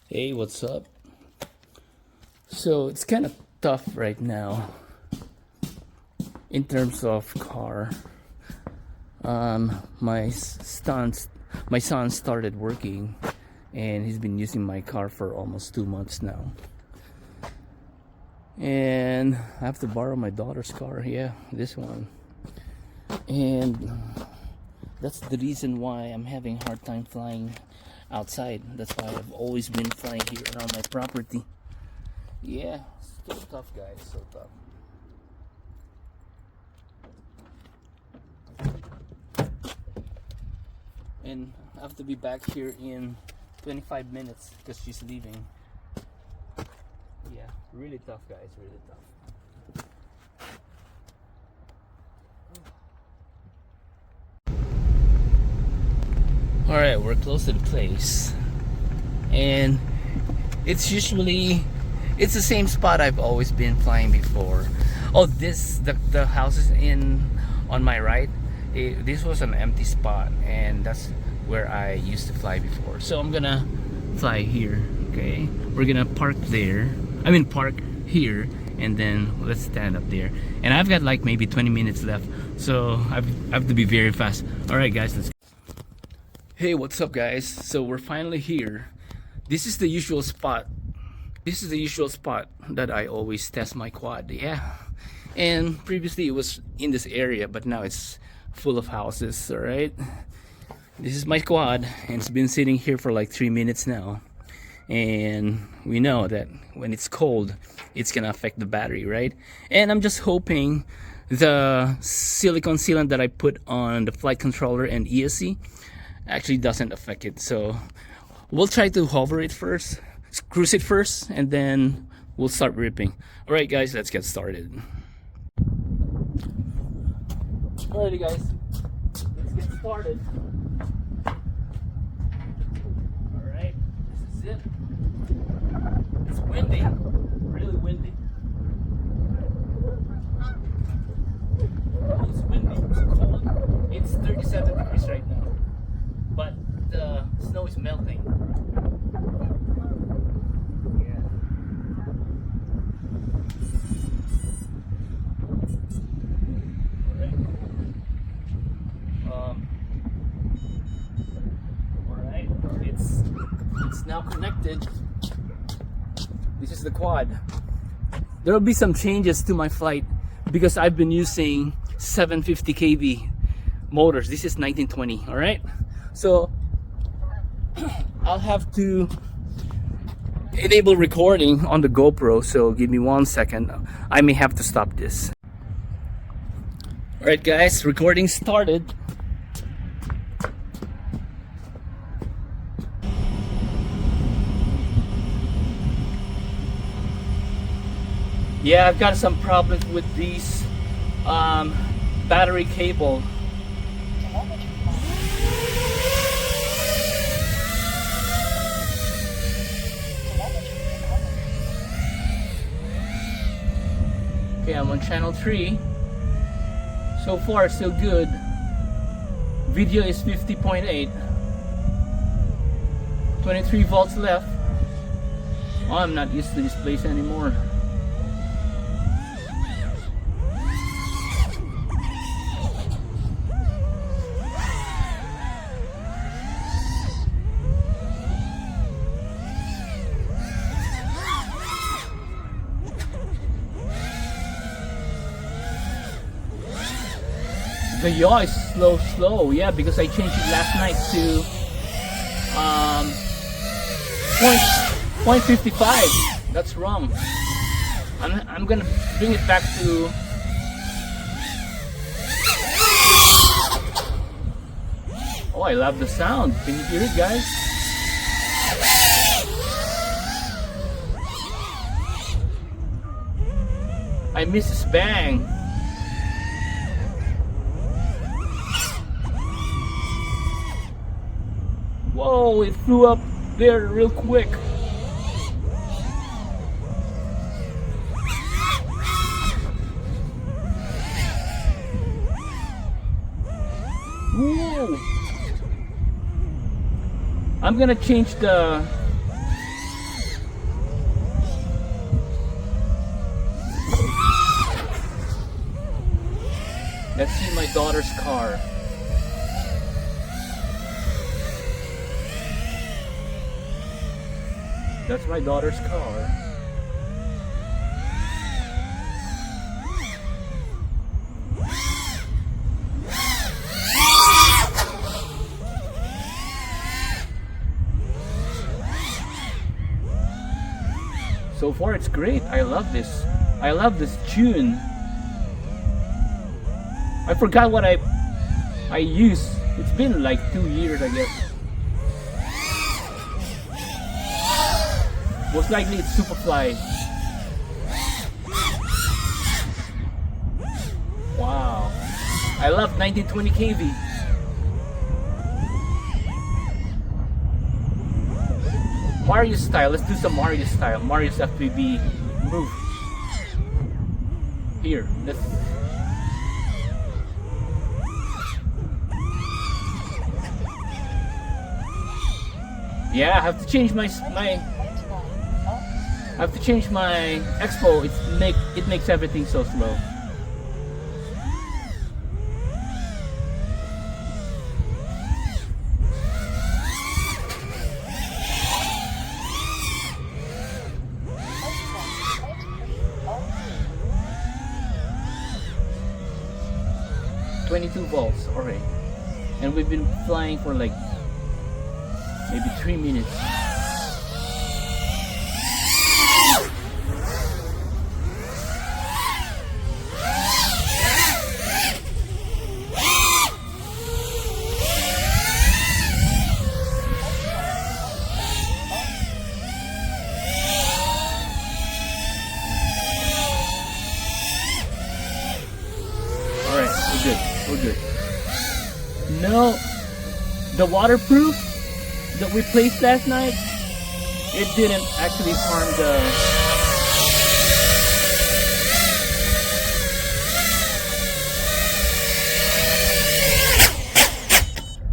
Hey, what's up? So it's kind of tough right now in terms of car. My son started working, and he's been using my car for almost 2 months now. And I have to borrow my daughter's car. Yeah, this one. And that's the reason why I'm having a hard time flying outside. That's why I've always been flying here around my property. Yeah, still tough, guys. So tough. And I have to be back here in 25 minutes because she's leaving. Yeah, really tough, guys. Really tough. Alright, we're close to the place, and it's the same spot I've always been flying before. Oh, the house is on my right. This was an empty spot, and that's where I used to fly before. So I'm gonna fly here. Okay, we're gonna park there. Park here, and then let's stand up there. And I've got like maybe 20 minutes left, so I have to be very fast. Alright, guys, let's go. Hey, what's up, guys? So we're finally here. This is the usual spot. This is the usual spot that I always test my quad. Yeah, and previously it was in this area, but now it's full of houses. All right, this is my quad, and it's been sitting here for like 3 minutes now. And we know that when it's cold, it's gonna affect the battery, right? And I'm just hoping the silicone sealant that I put on the flight controller and ESC actually doesn't affect it. So we'll try to hover it first, cruise it first, and then we'll start ripping. All right, guys, let's get started. Alrighty, guys, let's get started. All right, this is it. It's windy, really windy. Oh, it's windy, it's cold. It's 37 degrees right now, but the snow is melting. Yeah. Alright, it's now connected. This is the quad. There will be some changes to my flight because I've been using 750 kV motors. This is 1920. All right, so I'll have to enable recording on the GoPro, so give me 1 second. I may have to stop this. All right, guys, recording started. Yeah, I've got some problems with these battery cable. Okay, I'm on channel 3. So far, still good. Video is 50.8. 23 volts left. Oh, I'm not used to this place anymore. The yaw is slow, yeah, because I changed it last night to 0.55. That's wrong. I'm gonna bring it back to oh, I love the sound. Can you hear it, guys? I miss sbang. Whoa, it flew up there real quick. Whoa. I'm gonna change the Let's see my daughter's car. That's my daughter's car. So far it's great. I love this. I love this tune. I forgot what I used. It's been like 2 years, I guess. Most likely it's Superfly. Wow. I love 1920 kV. Mario style. Let's do some Mario style. Mario's FPV move. Here. Let's. Yeah, I have to change my expo. It makes everything so slow. .22 volts, alright. And we've been flying for like maybe 3 minutes. We're good. No, the waterproof that we placed last night, it didn't actually harm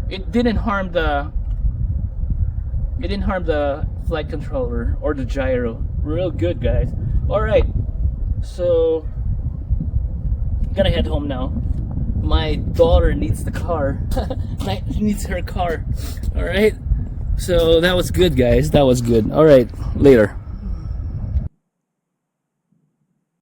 it didn't harm the flight controller or the gyro. Real good, guys. All right, so I'm gonna head home now. My daughter needs the car. Needs her car. All right, so that was good, guys. That was good. All right, later.